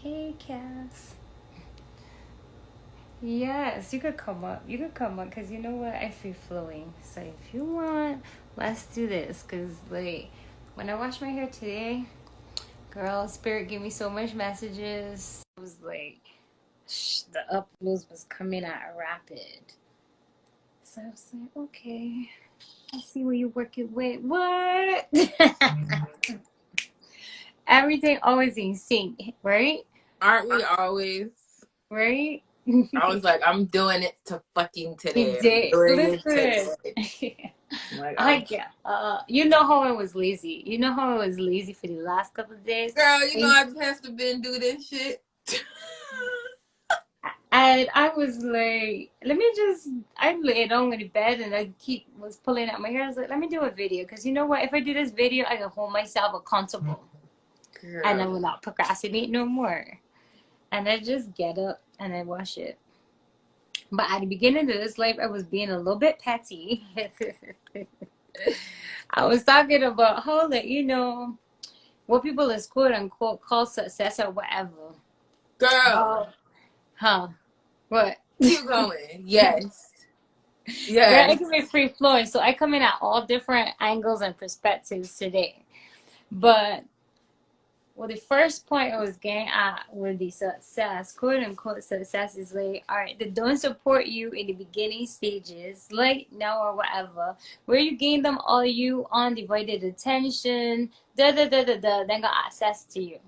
Hey, Cass. Yes, you could come up. You could come up because you know what? I feel flowing. So if you want, let's do this. Because, like, when I washed my hair today, girl, Spirit gave me so much messages. It was like, the uploads was coming at rapid. So I was like, okay, let's see what you're working with. What? Everything always in sync, right? Aren't we always? Right? I was like, I'm doing it to fucking He today. I'm did. doing it Listen. today. Like, I get. You know how I was lazy. You know how I was lazy for the last couple of days, girl, you know and, I just have to been do this shit. and I was like, let me just. I laid on in the bed and I was pulling out my hair. I was like, let me do a video because you know what? If I do this video, I can hold myself accountable, and I Girl. will not procrastinate no more. And I just get up and I wash it. But at the beginning of this life, I was being a little bit petty. I was talking about how, like, what people is quote unquote call success or whatever. Girl, Oh, huh? What? keep going. Yes. Girl, I Yes. can be free flowing, so I come in at all different angles and perspectives today. But well, the first point I was getting at with the success, quote unquote success, is like, all right, they don't support you in the beginning stages, like now or whatever, where you gain them all you undivided attention, then got access to you.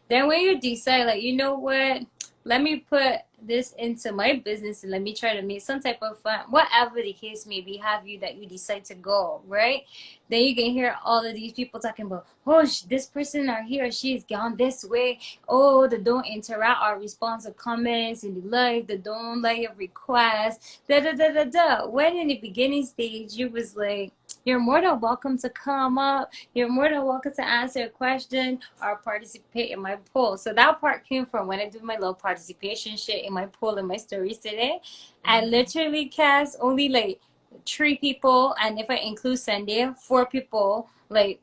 Then when you decide, like, you know what, let me put this into my business and let me try to make some type of fun, whatever the case may be, have you that you decide to go, right? Then you can hear all of these people talking about, oh, this person or he or she has gone this way. Oh, they don't interact or respond to comments in the live. They don't like your requests. Da da da da da. When in the beginning stage, you was like, you're more than welcome to come up. You're more than welcome to answer a question or participate in my poll. So that part came from when I do my little participation shit in my poll and my stories today. I literally cast only like 3 people, and if I include Sunday, 4 people like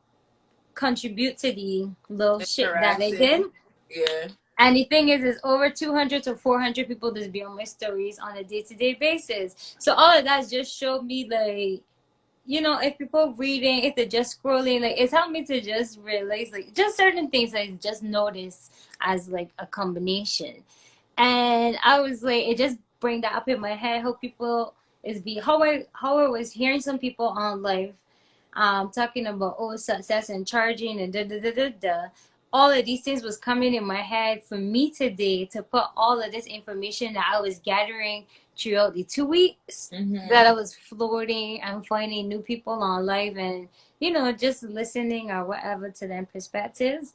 contribute to the little shit that I did. Interaction. Yeah. And the thing is over 200 to 400 people that be on my stories on a day-to-day basis. So all of that just showed me, like, if people reading, if they're just scrolling, like, it's helped me to just realize, like, just certain things I just notice as like a combination. And I was like, it just bring that up in my head how people is be how I was hearing some people on live talking about, oh, success and charging and da da da da da. All of these things was coming in my head for me today to put all of this information that I was gathering throughout the 2 weeks that I was floating and finding new people on live and just listening or whatever to their perspectives.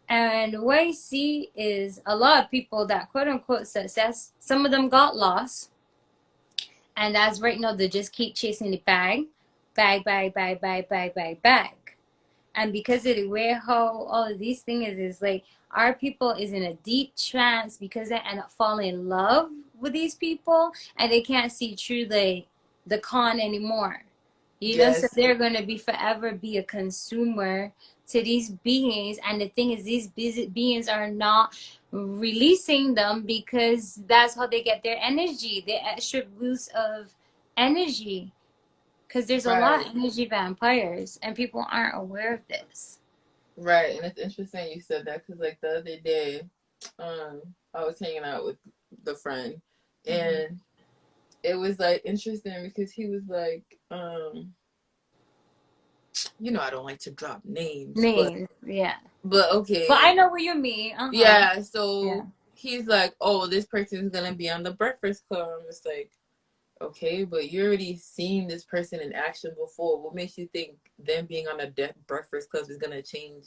And what I see is a lot of people that quote unquote success, some of them got lost. And as right now, they just keep chasing the bag. And because of the way how all of these things is like, our people is in a deep trance because they end up falling in love with these people and they can't see through the con anymore. So Yes. they're going to be forever be a consumer to these beings. And the thing is, these beings are not releasing them because that's how they get their energy, the extra boost of energy. Because there's a lot Right. of energy vampires and people aren't aware of this. Right. And it's interesting you said that because, like, the other day, I was hanging out with the friend Mm-hmm. and it was like interesting because he was like, I don't like to drop names, but Names, yeah. But okay. I know what you mean. Uh-huh. Yeah, Yeah. so he's like, "Oh, this person's gonna be on the Breakfast Club." I'm just like, "Okay, but you already seen this person in action before. What makes you think them being on a Breakfast Club is gonna change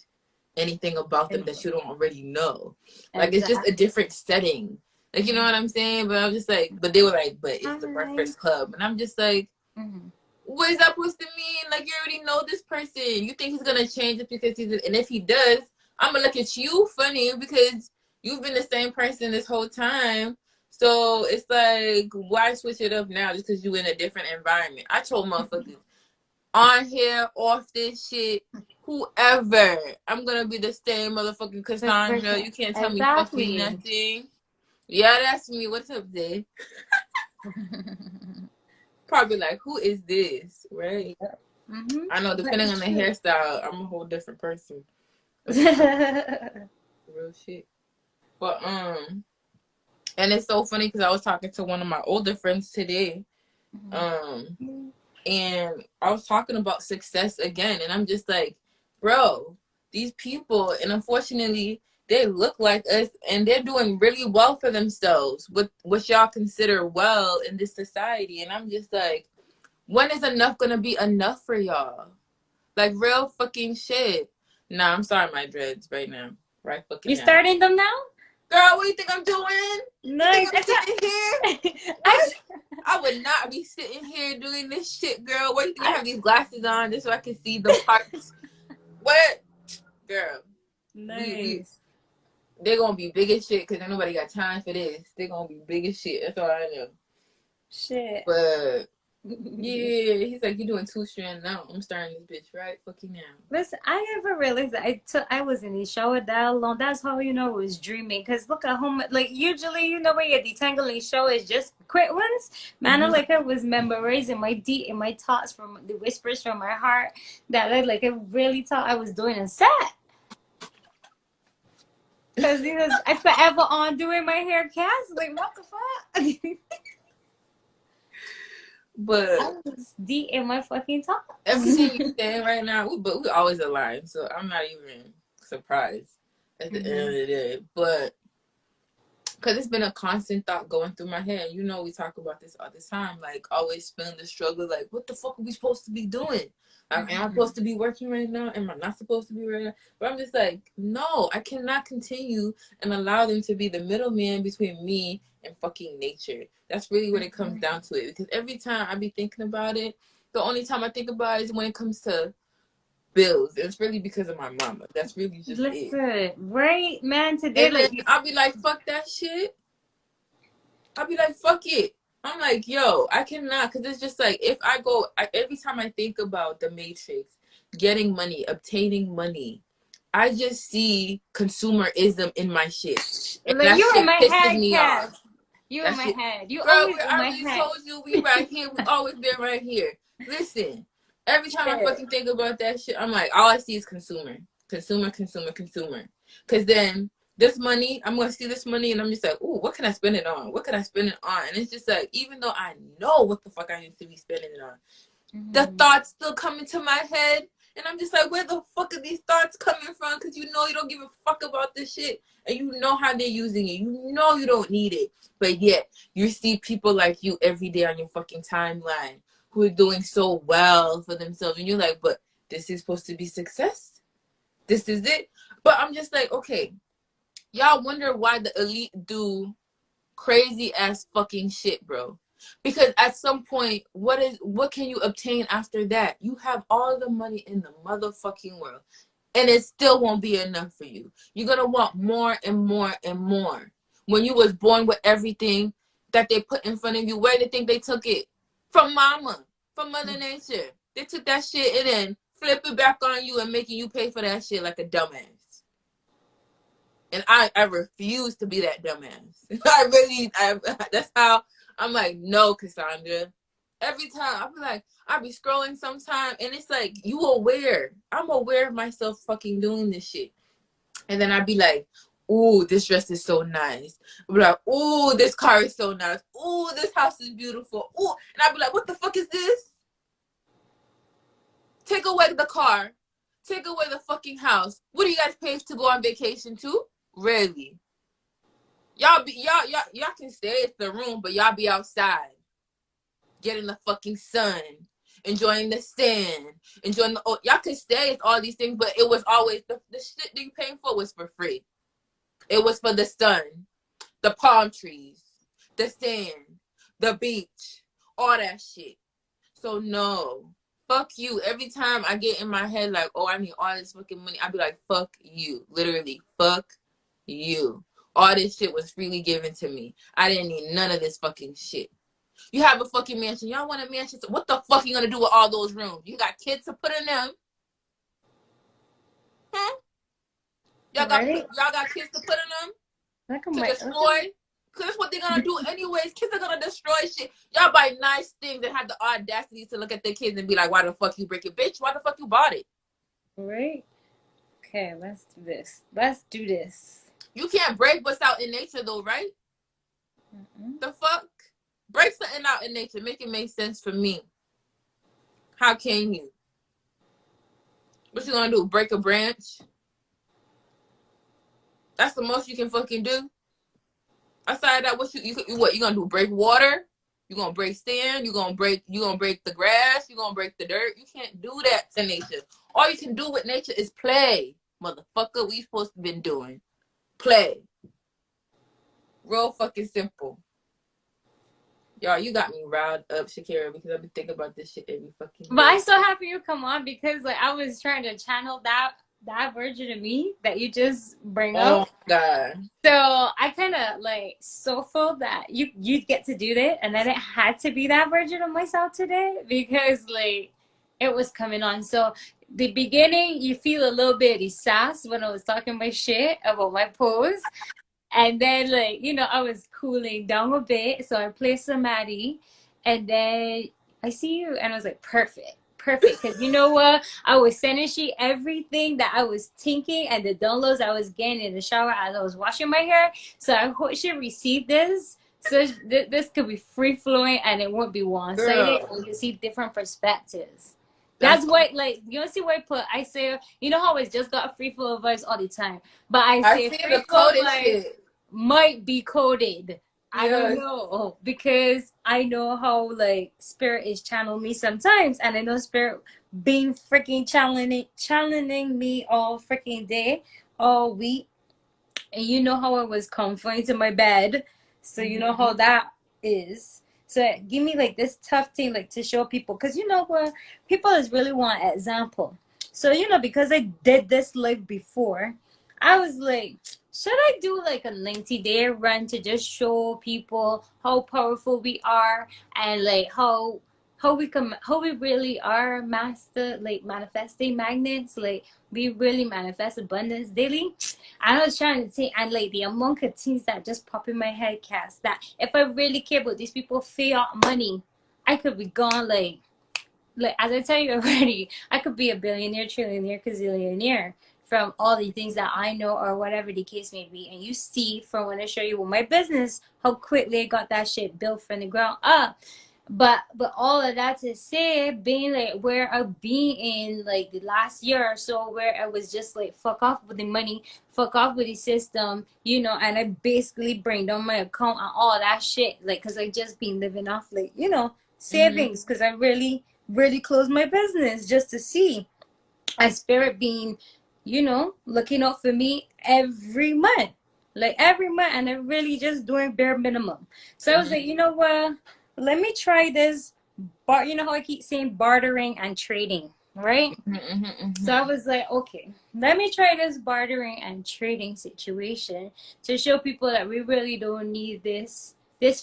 anything about them that you don't already know? Like, it's just a Exactly. different setting. Like, you know what I'm saying?" But I'm just like, but they were like, "But it's the Hi. Breakfast Club," and I'm just like, Mm-hmm. what is that supposed to mean? Like, you already know this person. You think he's gonna change it because and if he does, I'm gonna look at you funny because you've been the same person this whole time. So it's like, why switch it up now just because you in a different environment? I told motherfuckers, on here, off this shit, whoever. I'm gonna be the same motherfucking The Cassandra. person. You can't tell me fucking Exactly. nothing. Yeah, that's me. What's up, Zay? Probably like, who is this, right? Yeah. Mm-hmm. I know, But depending on it's the true. hairstyle, I'm a whole different person. But it's real shit. But and it's so funny because I was talking to one of my older friends today, um, and I was talking about success again, and I'm just like, bro, these people, and unfortunately, they look like us, and they're doing really well for themselves with what y'all consider well in this society, and I'm just like, when is enough gonna be enough for y'all? Like real fucking shit. Nah, I'm sorry, my dreads right now, right fucking You now. starting them now? Girl, what do you think I'm doing? You think Nice. I'm sitting here? I, What? I would not be sitting here doing this shit, girl. What do you think I I, have these glasses on just so I can see the parts? What? Girl, we nice. they're gonna be big as shit because ain't nobody got time for this. They're gonna be big as shit. That's all I know. Shit. But yeah, he's like, you doing 2 strand now. I'm starting this bitch right fucking now. Listen, I never realized that I was in the shower that long. That's how you know I was dreaming. Cause look at home, like usually you know when you're detangling show is just quick ones. Man, I Mm-hmm. like I was memorizing my deep in my thoughts from the whispers from my heart that I really thought I was doing a set. Cause I forever on doing my hair cast. Like what the fuck? I But was deep in my fucking thoughts. everything you're saying right now, we always align, so I'm not even surprised at the end of Hmm. the day. But because it's been a constant thought going through my head. You know, we talk about this all the time, like always feeling the struggle, like what the fuck are we supposed to be doing? Like, am I Hmm. supposed to be working right now? Am I not supposed to be right now? But I'm just like, no, I cannot continue and allow them to be the middleman between me and fucking nature. That's really what it comes down to it. Because every time I be thinking about it, the only time I think about it is when it comes to bills. It's really because of my mama. That's really just it. Listen, right, man. Today, And then like I'll be like, fuck that shit. I'll be like, fuck it. I'm like, yo, I cannot, because it's just like, if I go, every time I think about the Matrix, getting money, obtaining money, I just see consumerism in my shit. And like that you in shit my pisses head, me off. Cass. You in That my shit. head. You Girl, always in I my already head. told you we right here. We always been right here. Listen, every time I Shit. fucking think about that shit, I'm like, all I see is consumer. Consumer, consumer, consumer. Because then this money, I'm going to see this money and I'm just like, ooh, what can I spend it on? What can I spend it on? And it's just like, even though I know what the fuck I need to be spending it on, the Hmm. thoughts still come into my head. And I'm just like, where the fuck are these thoughts coming from? Because you know you don't give a fuck about this shit. And you know how they're using it. You know you don't need it. But yet, you see people like you every day on your fucking timeline who are doing so well for themselves. And you're like, but this is supposed to be success? This is it? But I'm just like, okay, y'all wonder why the elite do crazy ass fucking shit, bro. Because at some point, what can you obtain after that? You have all the money in the motherfucking world, and it still won't be enough for you. You're gonna want more and more and more. When you was born with everything that they put in front of you, where do you think they took it? From mama, from Mother Nature. They took that shit and then flip it back on you and making you pay for that shit like a dumbass. And I refuse to be that dumbass. That's how I'm like, no, Cassandra. Every time I be like, I be scrolling sometime and it's like, you aware. I'm aware of myself fucking doing this shit. And then I'd be like, ooh, this dress is so nice. I'd be like, ooh, this car is so nice. Ooh, this house is beautiful. Ooh. And I'd be like, what the fuck is this? Take away the car. Take away the fucking house. What do you guys pay to go on vacation to? Really? Y'all can stay at the room, but y'all be outside, getting the fucking sun, enjoying the sand, enjoying the. Oh, y'all can stay at all these things, but it was always the shit that you paying for was for free. It was for the sun, the palm trees, the sand, the beach, all that shit. So no, fuck you. Every time I get in my head like, oh, I need all this fucking money, I be like, fuck you. Literally, fuck you. All this shit was freely given to me. I didn't need none of this fucking shit. You have a fucking mansion. Y'all want a mansion? So what the fuck you gonna do with all those rooms? You got kids to put in them? Hmm? Right? Y'all got kids to put in them to Look at destroy? Cause that's what they're gonna do anyways. Kids are gonna destroy shit. Y'all buy nice things and have the audacity to look at their kids and be like, "Why the fuck you break it, bitch? Why the fuck you bought it?" right? Okay, let's do this. Let's do this. You can't break what's out in nature though, right? Mm-mm. The fuck? Break something out in nature. Make it make sense for me. How can you? What you gonna do? Break a branch? That's the most you can fucking do. Aside that, what you gonna do? Break water? You gonna break sand? You gonna break the grass? You gonna break the dirt? You can't do that to nature. All you can do with nature is play, motherfucker. We supposed to been doing play. Real fucking simple. Y'all, you got me riled up, Shakira, because I've been thinking about this shit every fucking But day. I'm so happy you come on because like I was trying to channel that version of me that you just bring Oh up. my god. So I kind of like so felt that you get to do that, and then it had to be that version of myself today because like it was coming on. So the beginning, you feel a little bit of sass when I was talking my shit about my pose, and then like I was cooling down a bit, so I played some Maddie, and then I see you, and I was like, perfect. Perfect, because you know what? I was sending she everything that I was thinking and the downloads I was getting in the shower as I was washing my hair. So I hope she received this. So this could be free flowing and it won't be one sided. Girl, You can see different perspectives. that's That's what like you see what I put. I say how I just got free flow vibes all the time, but I I say see free the flow coded vibes shit. might be coded. I don't Yes. know because I know how like spirit is channeling me sometimes, and I know spirit being freaking channeling me all freaking day, all week, and you know how I was confined to my bed, so you know how that is. So give me like this tough thing like to show people, because you know what people is really want example. So because I did this like before, I was like, should I do like a 90-day run to just show people how powerful we are, and like how we really are master like manifesting magnets, like we really manifest abundance daily. I was trying to think, and like the amount of things that just pop in my head, Cass, that if I really care about these people fiat money, I could be gone like as I tell you already, I could be a billionaire, trillionaire, gazillionaire from all the things that I know or whatever the case may be. And you see from when I show you with my business how quickly I got that shit built from the ground up. But all of that to say, being like where I've been in like the last year or so, where I was just like fuck off with the money, fuck off with the system, and I basically bring down my account and all that shit, like, cause I just been living off like Mm-hmm. savings, cause I really closed my business just to see a spirit being, looking out for me every month, like every month, and I'm really just doing bare minimum. So I was Mm-hmm. like, you know what? Let me try this. You know how I keep saying bartering and trading, right? Mm-hmm. So I was like, okay, let me try this bartering and trading situation to show people that we really don't need this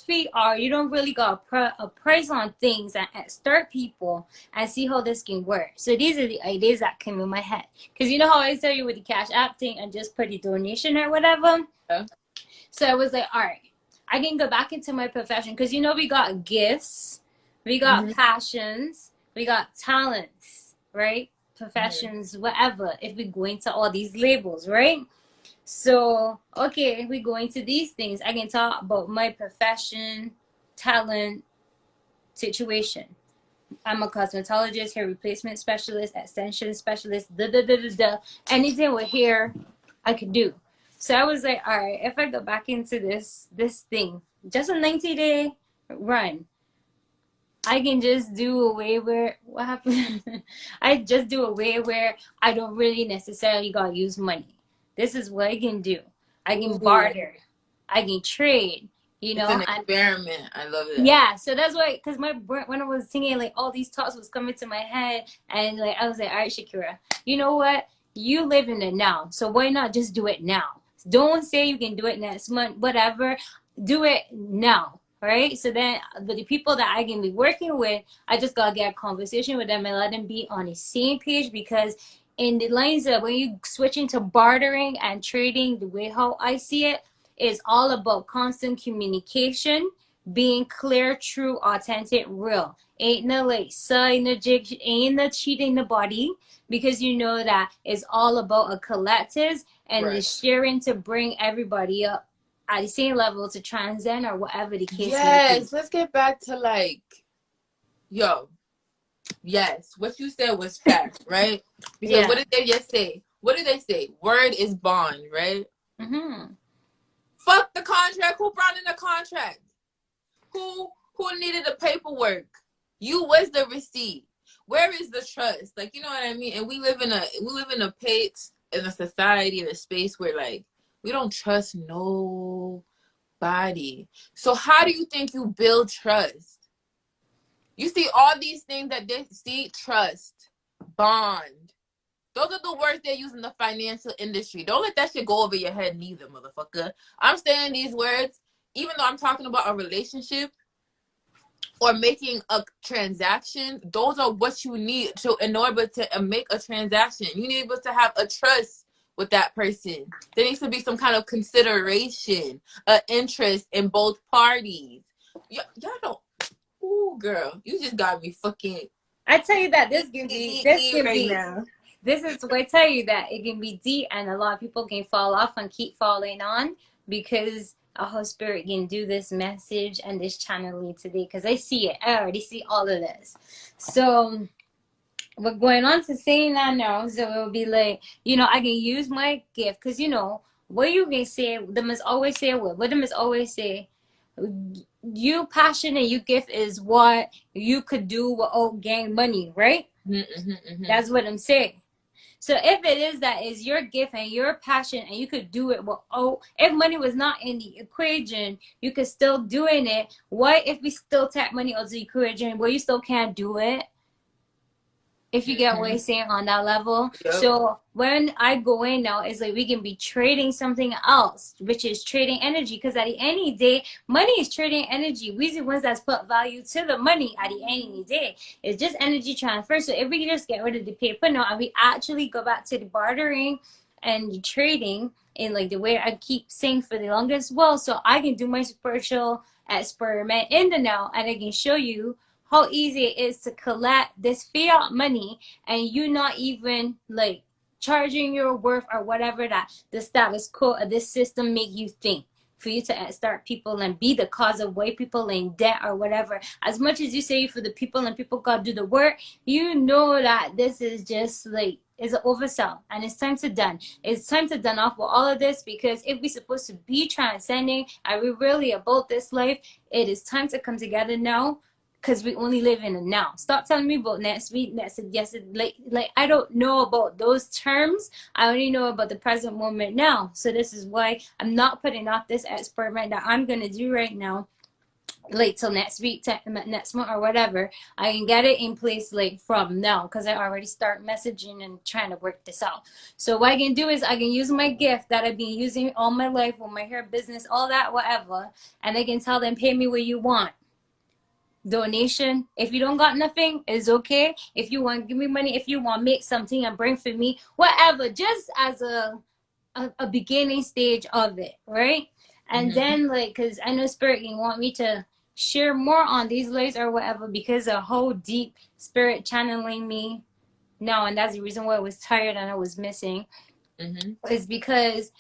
fee, or you don't really got a price on things, and start people and see how this can work. So these are the ideas that came in my head, because you know how I tell you with the cash app thing and just put the donation or whatever. Yeah. So I was like, all right, I can go back into my profession, because we got gifts, we got Mm-hmm. passions, we got talents, right? Mm-hmm. Professions, whatever. If we go into all these labels, right? So okay, we go into these things. I can talk about my profession, talent, situation. I'm a cosmetologist, hair replacement specialist, extension specialist, da da da da da. Anything with hair, I could do. So I was like, all right, if I go back into this thing, just a 90-day run, I can just do a way where what happened? I just do a way where I don't really necessarily gotta use money. This is what I can do. I can Ooh, barter. I can trade. it's an And experiment. I love that. yeah, so that's why, because when I was singing, like all these thoughts was coming to my head, and like I was like, all right, Shakira, you know what? You live in it now, so why not just do it now? Don't say you can do it next month, whatever. Do it now. right? So then the people that I can be working with, I just gotta get a conversation with them and let them be on the same page, because in the lines of when you switch into bartering and trading, the way how I see it is all about constant communication, being clear, true, authentic, real. Ain't no like ain't no jig, ain't no cheating the body, because you know that it's all about a collective and the Right. sharing to bring everybody up at the same level to transcend or whatever the case may be. Yes, let's get back to like, yo, yes, what you said was fact, right? Because what Yeah. did they just say? What did they say? Word is bond, right? Mm-hmm. Fuck the contract. Who brought in the contract? Who needed the paperwork? You was the receipt. Where is the trust? Like, you know what I mean? And we live in a pace, in a society, in a space where like we don't trust nobody. So how do you think you build trust? You see all these things that they see: trust, bond. Those are the words they use in the financial industry. Don't let that shit go over your head neither, motherfucker. I'm saying these words, even though I'm talking about a relationship or making a transaction, those are what you need to in order to make a transaction. You need to have a trust with that person. There needs to be some kind of consideration, interest in both parties. Y'all don't. Ooh, girl, you just got me fucking I tell you that right now. this is what I tell you that it can be deep, and a lot of people can fall off and keep falling on because a Holy Spirit can do this message and this channeling today, because I see it. I already see all of this. So we're going on to saying that now. So it'll be like, I can use my gift, because what you can say, they must always say what they must always say. You passion and you gift is what you could do without gain money, right? Mm-hmm, mm-hmm. That's what I'm saying. So if it is that is your gift and your passion and you could do it, if money was not in the equation, you could still doing it. What if we still tap money out of the equation where you still can't do it? If you get what Mm-hmm. I'm saying on that level. Yep. So when I go in now, it's like we can be trading something else, which is trading energy. Because at the end of the day, money is trading energy. We're the ones that's put value to the money at the end of the day. It's just energy transfer. So if we can just get rid of the paper now and we actually go back to the bartering and the trading in like the way I keep saying for the longest, well, so I can do my spiritual experiment in the now and I can show you how easy it is to collect this fiat money and you not even like charging your worth or whatever that the status quo of this system make you think for you to start people and be the cause of why people in debt or whatever. As much as you say for the people and people gotta do the work, you know that this is just like is an oversell and it's time to done. It's time to done off with all of this, because if we're supposed to be transcending and we're really about this life, it is time to come together now, because we only live in the now. Stop telling me about next week, next yes, like I don't know about those terms. I only know about the present moment now. So this is why I'm not putting off this experiment that I'm gonna do right now, like till next week, next month or whatever. I can get it in place like from now, because I already start messaging and trying to work this out. So what I can do is I can use my gift that I've been using all my life with my hair business, all that, whatever, and I can tell them, pay me what you want. Donation. If you don't got nothing, it's okay. If you want, give me money. If you want, make something and bring for me, whatever, just as a beginning stage of it, right? And Mm-hmm. then like, because I know Spirit can want me to share more on these lives or whatever, because a whole deep Spirit channeling me now, and that's the reason why I was tired and I was missing, Mm-hmm. is because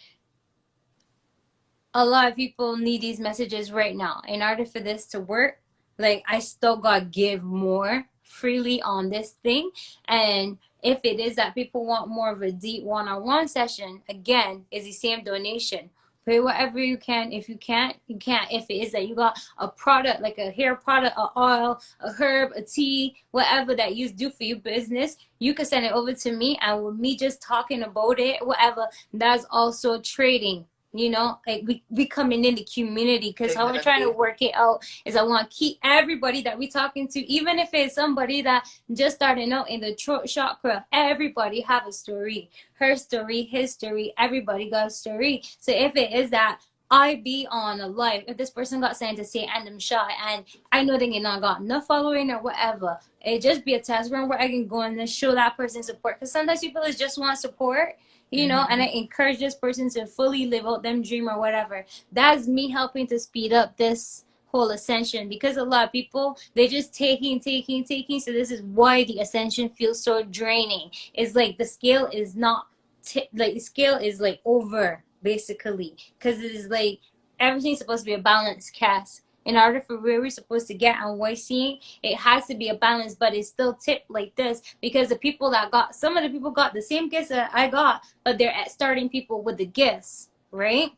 a lot of people need these messages right now. In order for this to work, like I still gotta give more freely on this thing. And if it is that people want more of a deep one-on-one session, again, is the same donation. Pay whatever you can. If you can't, you can't. If it is that you got a product, like a hair product, a oil, a herb, a tea, whatever that you do for your business, you can send it over to me. And with me just talking about it, whatever, that's also trading. Like we coming in the community, because how we're trying to Exactly. work it out is I want to keep everybody that we talking to, even if it's somebody that just starting out in the throat chakra, everybody have a story. Her story, his story, everybody got a story. So if it is that I be on a live, if this person got something to say and I'm shy and I know they not got enough following or whatever, it just be a test run where I can go and then show that person support. Because sometimes people just want support, and I encourage this person to fully live out them dream or whatever. That's me helping to speed up this whole ascension, because a lot of people, they just taking. So this is why the ascension feels so draining. It's like the scale is not like the scale is like over basically, because it is like everything's supposed to be a balanced cast. In order for where we're supposed to get and what seeing, it has to be a balance, but it's still tipped like this because the people that got, some of the people got the same gifts that I got, but they're at starting people with the gifts, right?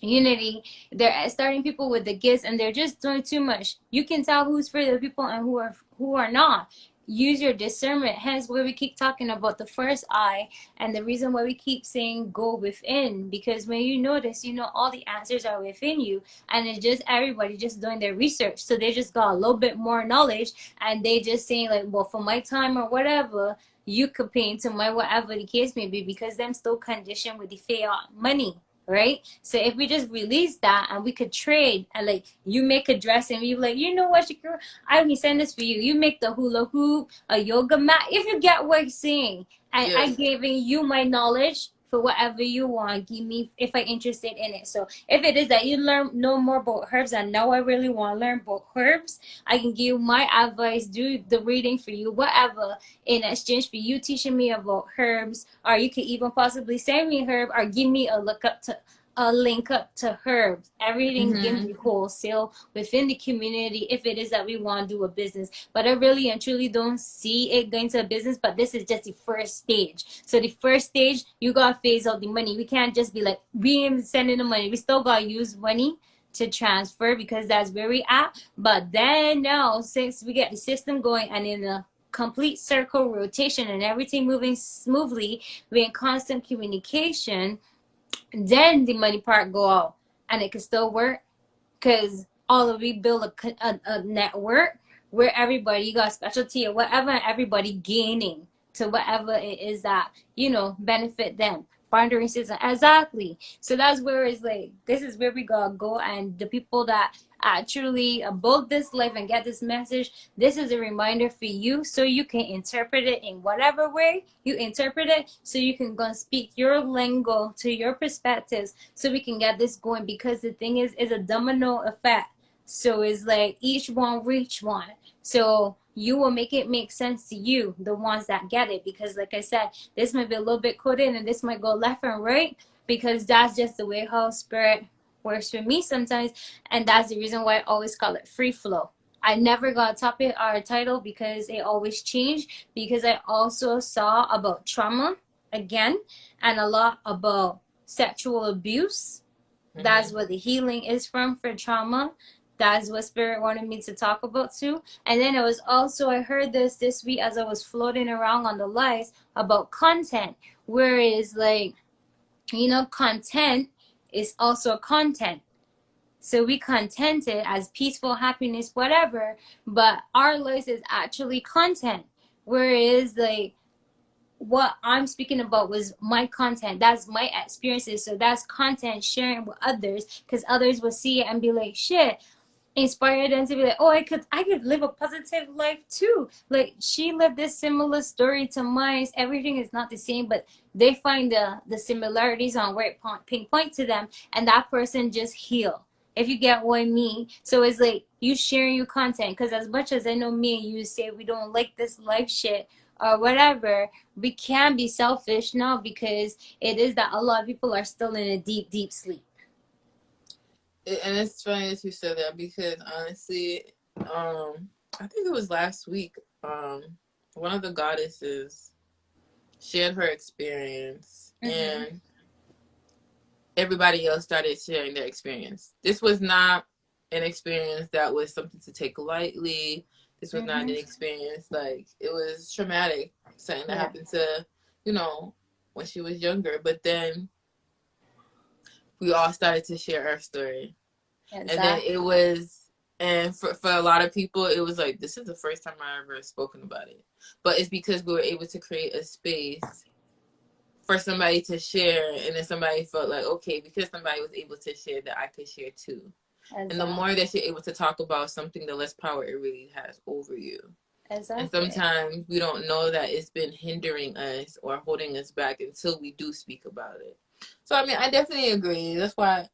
Unity, they're starting people with the gifts and they're just doing too much. You can tell who's for the people and who are not. Use your discernment, hence why we keep talking about the first eye, and the reason why we keep saying go within, because when you notice, all the answers are within you, and it's just everybody just doing their research, so they just got a little bit more knowledge, and they just saying like, well, for my time or whatever, you could pay into my whatever the case may be, because them still conditioned with the fiat money, right? So if we just release that and we could trade, and like you make a dress and you like, you know what, Shakira, I can send this for you. You make the hula hoop, a yoga mat. If you get what I'm saying, and I giving you my knowledge for whatever you want. Give me if I'm interested in it. So if it is that you know more about herbs and now I really want to learn about herbs, I can give you my advice, do the reading for you, whatever, in exchange for you teaching me about herbs, or you could even possibly send me herb or give me a link up to herbs. Everything can be wholesale within the community if it is that we want to do a business. But I really and truly don't see it going to a business, but this is just the first stage. So the first stage, you got to phase out the money. We can't just be like, we ain't sending the money. We still got to use money to transfer because that's where we at. But then now, since we get the system going and in a complete circle rotation and everything moving smoothly, we're in constant communication, then the money part go out and it can still work because all of we build a network where everybody got specialty or whatever, and everybody gaining to whatever it is that benefit them. Boundary system, exactly. So that's where it's like, this is where we gotta go, and the people that actually build this life and get this message, this is a reminder for you, so you can interpret it in whatever way you interpret it, so you can go and speak your lingo to your perspectives, so we can get this going. Because the thing is a domino effect. So it's like each one reach one. So you will make it make sense to you, the ones that get it. Because like I said, this might be a little bit coded and this might go left and right, because that's just the way how spirit works for me sometimes. And that's the reason why I always call it free flow. I never got a topic or a title because it always changed, because I also saw about trauma again, and a lot about sexual abuse. That's what the healing is from for trauma. That's what spirit wanted me to talk about too. And then it was also, I heard this week as I was floating around on the lights about content, whereas like, content is also content. So we content it as peaceful, happiness, whatever, but our lives is actually content. Whereas like what I'm speaking about was my content. That's my experiences. So that's content sharing with others, because others will see it and be like, shit, inspire them to be like, oh, I could live a positive life too. Like she lived this similar story to mine. Everything is not the same, but they find the similarities on where it pinpoint to them, and that person just heal. If you get what I mean. So it's like you sharing your content, because as much as I know me and you say we don't like this life shit or whatever, we can be selfish now, because it is that a lot of people are still in a deep, deep sleep. And it's funny that you said that, because honestly, I think it was last week, one of the goddesses shared her experience, and everybody else started sharing their experience. This was not an experience that was something to take lightly. This was not an experience, like, it was traumatic, something that happened to, when she was younger. But then we all started to share our story. Exactly. And then it was, and for a lot of people, it was like, this is the first time I ever spoken about it. But it's because we were able to create a space for somebody to share, and then somebody felt like, okay, because somebody was able to share, that I could share too. And the Exactly. more that you're able to talk about something, the less power it really has over you. And Exactly. sometimes we don't know that it's been hindering us or holding us back until we do speak about it. So, I mean, I definitely agree. That's why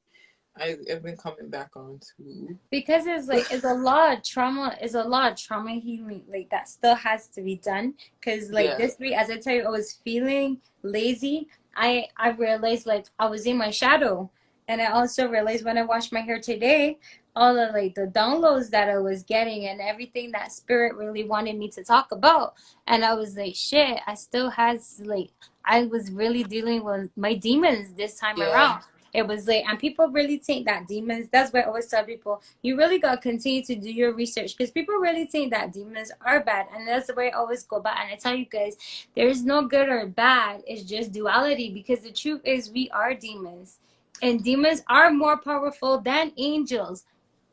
I've been coming back on to. Because it's like it's a lot of trauma, it's a lot of trauma healing like that still has to be done. Because like Yeah. this week, as I tell you, I was feeling lazy. I realized like I was in my shadow, and I also realized when I washed my hair today, all of like the downloads that I was getting and everything that spirit really wanted me to talk about. And I was like, shit, I still has like I was really dealing with my demons this time Yeah. around. It was like, and people really think that demons, that's why I always tell people, you really got to continue to do your research because people really think that demons are bad. And that's the way I always go back. And I tell you guys, there's no good or bad. It's just duality because the truth is we are demons. And demons are more powerful than angels,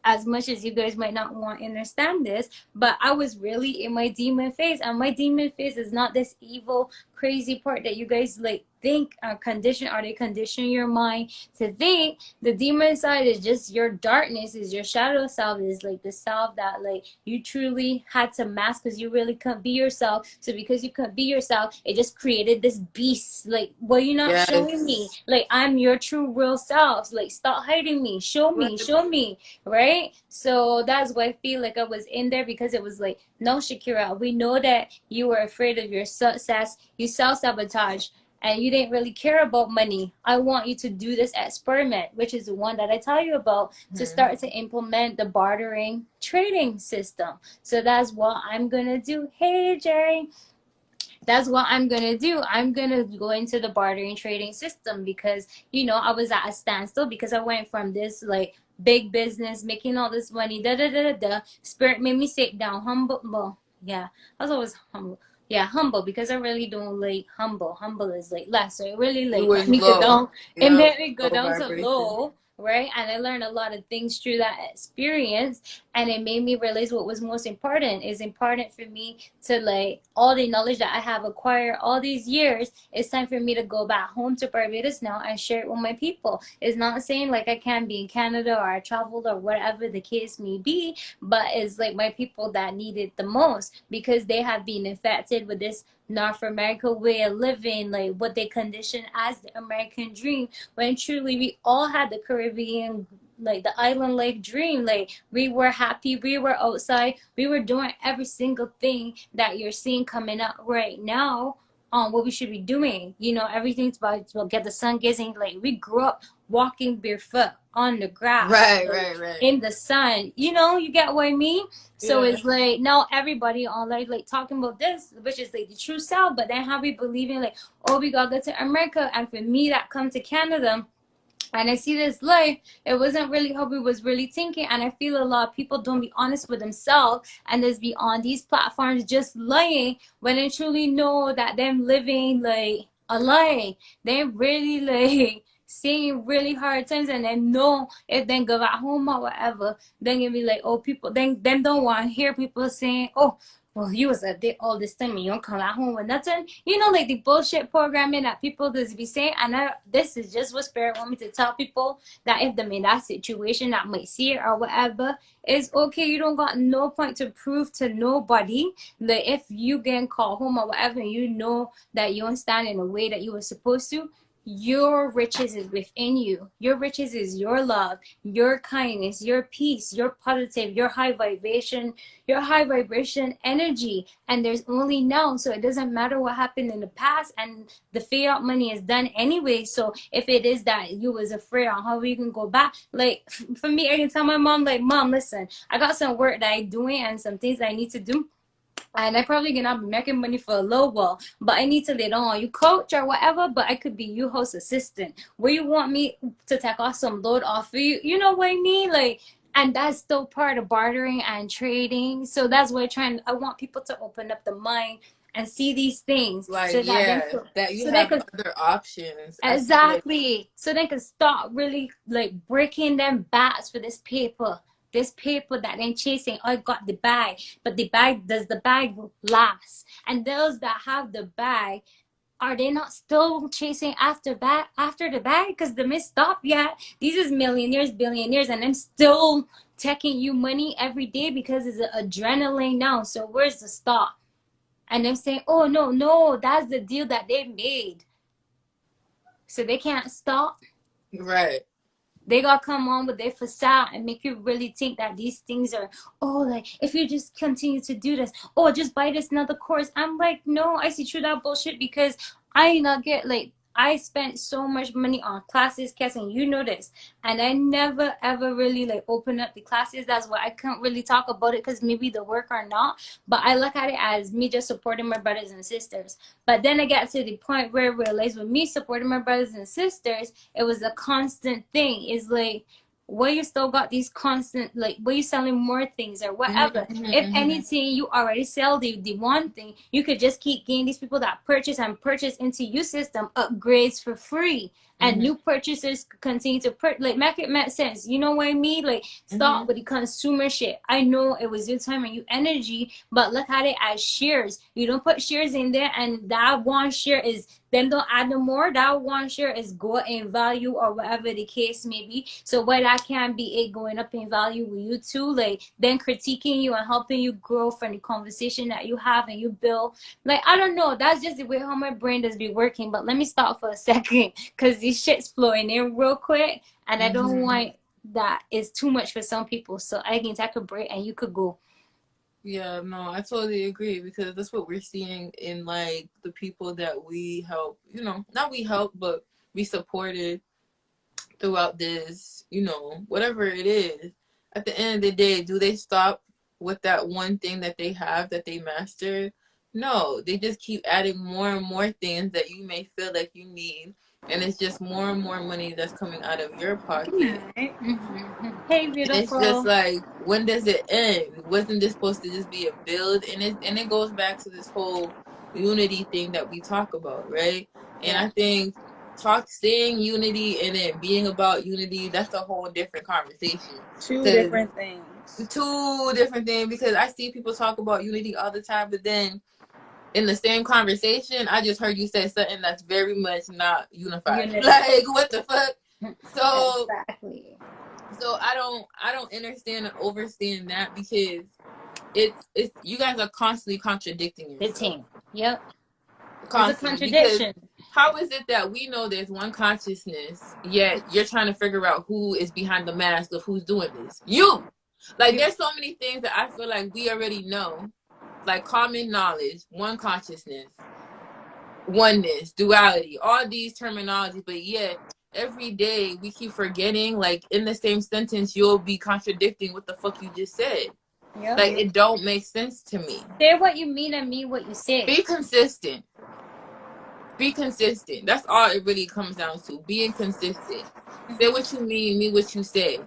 as much as you guys might not want to understand this, but I was really in my demon phase, and my demon phase is not this evil, crazy part that you guys like think are conditioned, or they condition your mind to think. The demon side is just your darkness, is your shadow self, is like the self that like you truly had to mask because you really couldn't be yourself. So because you couldn't be yourself, it just created this beast. Like, well, you're not showing me. Yes. Like, I'm your true real self. Like, stop hiding me. Show me. Right. Show me, right? So that's why I feel like I was in there, because it was like, no, Shakira, we know that you were afraid of your success, you self-sabotage, and you didn't really care about money. I want you to do this experiment, which is the one that I tell you about, to Mm-hmm. start to implement the bartering trading system. So that's what I'm gonna do. Hey, Jerry, that's what I'm gonna do. I'm gonna go into the bartering trading system because I was at a standstill because I went from this like big business making all this money. Da da da da da. Spirit made me sit down, humble. Well, yeah, I was always humble. Yeah, humble because I really don't like humble. Humble is like less, so it really It like let was me go low. down. It Yeah. made me go Low down to vibration. low, right? And I learned a lot of things through that experience, and it made me realize what was most important. Is important for me to like all the knowledge that I have acquired all these years. It's time for me to go back home to Barbados now and share it with my people. It's not saying like I can't be in Canada or I traveled or whatever the case may be, but it's like my people that need it the most because they have been infected with this North America way of living, like what they condition as the American dream, when truly we all had the Caribbean, like the island life dream. Like we were happy, we were outside, we were doing every single thing that you're seeing coming up right now on what we should be doing. Everything's about get the sun gazing. Like we grew up walking barefoot on the grass, Right, like right, right. in the sun. You get what I mean? So Yeah. it's like now everybody online like talking about this, which is like the true self, but then how we believing like, oh, we gotta go to America. And for me that come to Canada and I see this life, it wasn't really how we was really thinking. And I feel a lot of people don't be honest with themselves and just be on these platforms just lying when they truly know that them living like a lie. They really like seeing really hard times, and then know if they go back home or whatever, then you be like, oh, people then them don't want to hear people saying, oh, well, you was a dick all this time and you don't come at home with nothing. Like the bullshit programming that people just be saying. And this is just what Spirit want me to tell people, that if them in that situation that might see it or whatever, it's okay. You don't got no point to prove to nobody. Like if you getting called home or whatever, and you know that you don't stand in the way that you were supposed to, your riches is within you. Your riches is your love, your kindness, your peace, your positive, your high vibration energy. And there's only now. So it doesn't matter what happened in the past, and the fiat money is done anyway. So if it is that you was afraid on how we can go back, like for me, I can tell my mom, like, Mom, listen, I got some work that I'm doing and some things I need to do, and I probably gonna be making money for a low while, but I need to later on you coach or whatever, but I could be you host assistant where you want me to take off some load off of you. You know what I mean? Like, and that's still part of bartering and trading. So that's why I want people to open up the mind and see these things Like, so that yeah, that you they have could other options. I feel like, exactly, so they can start really like breaking them backs for this paper that they're chasing. I got the bag, but the bag, does the bag last? And those that have the bag, are they not still chasing after the bag? Because the miss stop yet. These is millionaires, billionaires, and I'm still taking you money every day because it's adrenaline now. So where's the stop? And I'm saying, oh no, no, that's the deal that they made. So they can't stop. Right. They gotta come on with their facade and make you really think that these things are, oh, like if you just continue to do this, oh, just buy this another course. I'm like, no, I see through that bullshit because I not get like I spent so much money on classes, Cass, and you know this, and I never ever really like open up the classes. That's why I can't really talk about it because maybe the work or not. But I look at it as me just supporting my brothers and sisters. But then I got to the point where I realized with me supporting my brothers and sisters, it was a constant thing. It's like, why you still got these constant, like, why you selling more things or whatever? If anything, you already sell the one thing, you could just keep getting these people that purchase and purchase into your system upgrades for free, and new purchasers continue to like make it make sense. You know what I mean? Like, stop with the consumer shit. I know it was your time and your energy, but look at it as shares. You don't put shares in there, and that one share is then don't add no more. That one share is go in value or whatever the case may be. So why that can be it going up in value with you too, like then critiquing you and helping you grow from the conversation that you have and you build. Like, I don't know. That's just the way how my brain does be working. But let me stop for a second because this shit's flowing in real quick, and I don't want that is too much for some people. So I can take a break and you could go. Yeah, no, I totally agree because that's what we're seeing in like the people that we help, you know, not we help, but we supported throughout this, you know, whatever it is. At the end of the day, do they stop with that one thing that they have that they mastered? No, they just keep adding more and more things that you may feel like you need. And it's just more and more money that's coming out of your pocket. Hey, And it's just beautiful. like, when does it end? Wasn't this supposed to just be a build? And it goes back to this whole unity thing that we talk about, right? And Yeah. I think saying unity and then being about unity, that's a whole different conversation. Two Because different things. two different things. Because I see people talk about unity all the time, but then in the same conversation, I just heard you say something that's very much not unified. Unity. Like, what the fuck? So Exactly. so I don't understand and overstand that because it's you guys are constantly contradicting The yourself. team. Yep. There's a Constantly. Because contradiction. how is it that we know there's one consciousness, yet you're trying to figure out who is behind the mask of who's doing this? You. Like, there's so many things that I feel like we already know. Like common knowledge, one consciousness, oneness, duality, all these terminologies, but yet every day we keep forgetting, like in the same sentence you'll be contradicting what the fuck you just said. Yep. Like, it don't make sense to me. Say what you mean and mean what you say. Be consistent. Be consistent. That's all it really comes down to. Being consistent. Say what you mean what you say.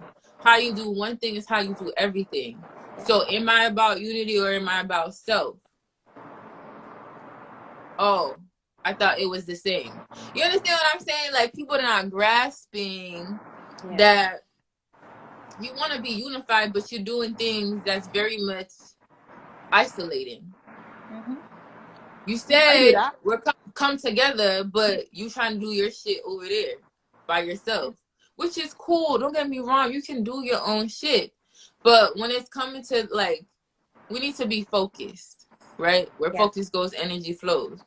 How you do one thing is how you do everything. So am I about unity or am I about self? Oh, I thought it was the same. You understand what I'm saying? Like, people are not grasping that you want to be unified, but you're doing things that's very much isolating. You said we're come together, but you trying to do your shit over there by yourself, which is cool. Don't get me wrong. You can do your own shit. But when it's coming to, like, we need to be focused, right? Where focus goes, energy flows.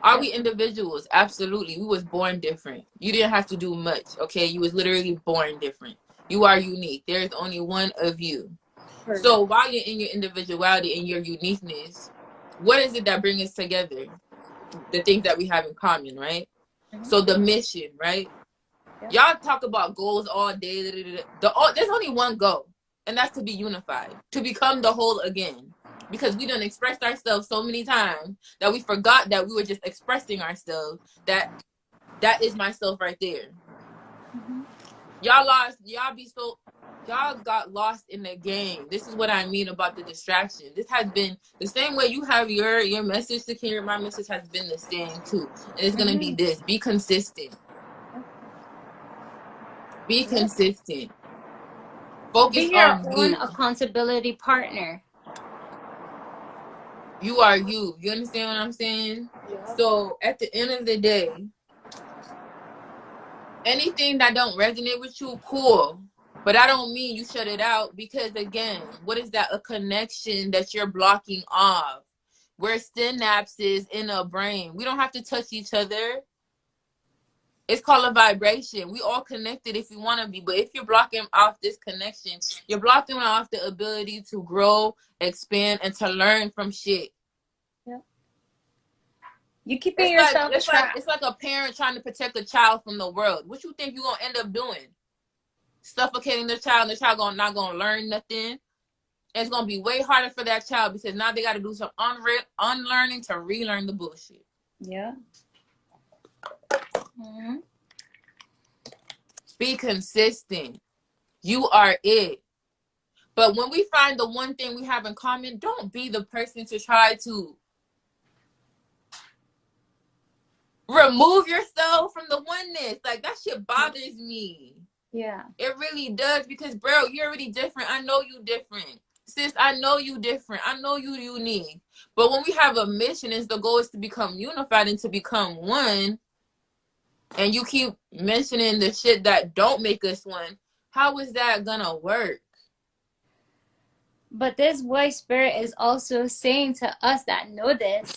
Are we individuals? Absolutely. We was born different. You didn't have to do much, okay? You was literally born different. You are unique. There is only one of you. So while you're in your individuality and your uniqueness, what is it that brings us together? The things that we have in common, right? So the mission, right? Y'all talk about goals all day. There's only one goal, and that's to be unified, to become the whole again. Because we done expressed ourselves so many times that we forgot that we were just expressing ourselves. That is myself right there. Y'all got lost in the game. This is what I mean about the distraction. This has been the same way you have your message to carry. My message has been the same too. And it's gonna be this. Be consistent. Be consistent. Focus Be your on own you. accountability partner. You are you. You understand what I'm saying? Yeah. So at the end of the day, anything that don't resonate with you, cool. But I don't mean you shut it out, because again, what is that? A connection that you're blocking off. We're synapses in a brain. We don't have to touch each other. It's called a vibration. We all connected if we want to be. But if you're blocking off this connection, you're blocking off the ability to grow, expand, and to learn from shit. Yeah. You keeping It's like yourself it's like trapped. it's like a parent trying to protect a child from the world. What you think you're gonna end up doing? Suffocating the child, and the child not gonna learn nothing. And it's gonna be way harder for that child, because now they gotta do some unlearning to relearn the bullshit. Yeah. Mm-hmm. Be consistent. You are it. But when we find the one thing we have in common, don't be the person to try to remove yourself from the oneness. Like, that shit bothers me. Yeah. It really does, because, bro, you're already different. I know you different. Sis, I know you different. I know you unique. But when we have a mission, is the goal is to become unified and to become one, and you keep mentioning the shit that don't make us one, how is that gonna work? But this white spirit is also saying to us that know this,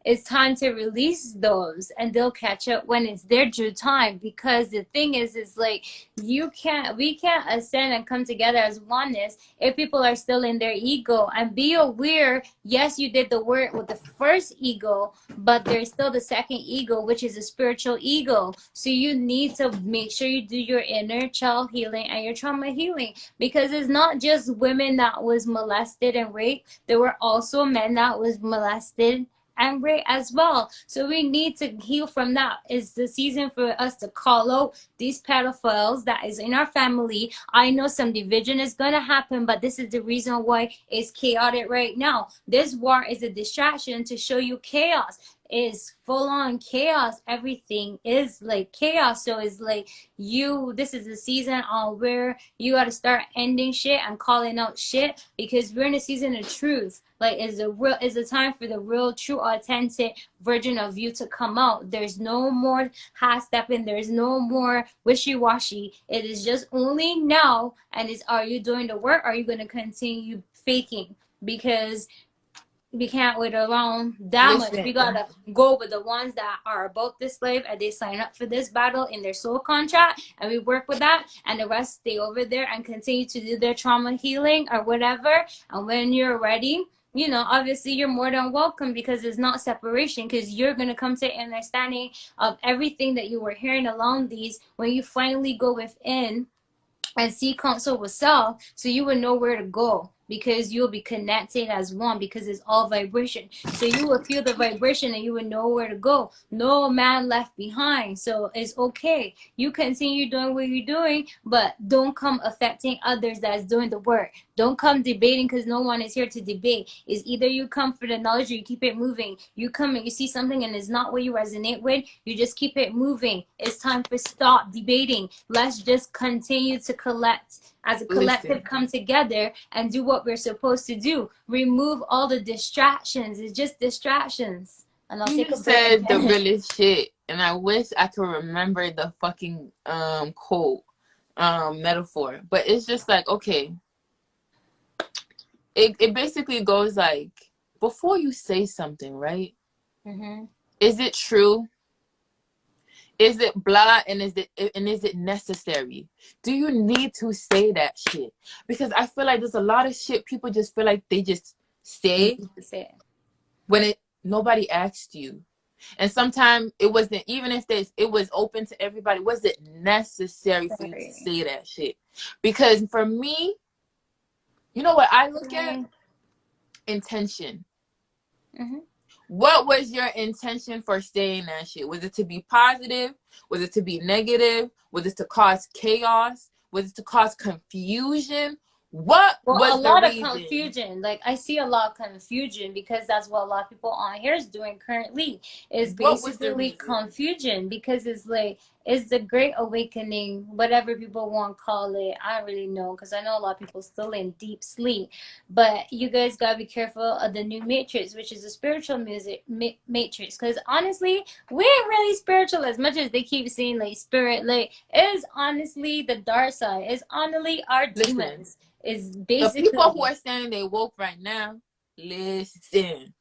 it's time to release those, and they'll catch up when it's their due time. Because the thing is like, we can't ascend and come together as oneness if people are still in their ego. And be aware, yes, you did the work with the first ego, but there's still the second ego, which is a spiritual ego. So you need to make sure you do your inner child healing and your trauma healing, because it's not just women that was molested and raped. There were also men that was molested and raped as well. So we need to heal from that. It's the season for us to call out these pedophiles that is in our family. I know some division is going to happen, but this is the reason why it's chaotic right now. This war is a distraction to show you chaos. Is full on chaos. Everything is like chaos. So it's like, this is the season on where you got to start ending shit and calling out shit, because we're in a season of truth. Like, is a time for the real, true, authentic version of you to come out. There's no more half stepping. There's no more wishy washy. It is just only now. And are you doing the work? Or are you going to continue faking? Because we can't wait around that much. We Listen, gotta go with the ones that are about this life and they sign up for this battle in their soul contract, and we work with that, and the rest stay over there and continue to do their trauma healing or whatever. And when you're ready, obviously you're more than welcome, because it's not separation, because you're going to come to understanding of everything that you were hearing along these when you finally go within and see counsel with self, so you will know where to go, because you'll be connected as one, because it's all vibration. So you will feel the vibration and you will know where to go. No man left behind. So it's okay, you continue doing what you're doing, but don't come affecting others that's doing the work. Don't come debating, because no one is here to debate. It's either you come for the knowledge or you keep it moving. You come and you see something and it's not what you resonate with, you just keep it moving. It's time for stop debating. Let's just continue to collect as a collective, listen. come together and do what we're supposed to do. Remove all the distractions. It's just distractions. And I'll You take a just break said the again. realest shit, and I wish I could remember the fucking quote, metaphor. But it's just like, okay, it basically goes like, before you say something, right? Mm-hmm. Is it true? Is it blah, and is it necessary? Do you need to say that shit? Because I feel like there's a lot of shit people just feel like they just They say need to say it. when nobody asked you. And sometimes it wasn't, even if it was open to everybody, was it necessary for you to Sorry. say that shit? Because for me, you know what I look at? Sorry. Intention. Mm-hmm. What was your intention for saying that shit? Was it to be positive? Was it to be negative? Was it to cause chaos? Was it to cause confusion? What Well, a was the lot of reason? confusion. Like, I see a lot of confusion, because that's what a lot of people on here is doing currently. Is What was the basically reason? confusion, because it's like It's the Great Awakening, whatever people want to call it. I don't really know because I know a lot of people still in deep sleep. But you guys gotta be careful of the new matrix, which is a spiritual music matrix. Because honestly, we ain't really spiritual as much as they keep saying like spirit. Like it is honestly the dark side. It's honestly our Listen, demons. Is the people who basically are saying they woke right now, listen.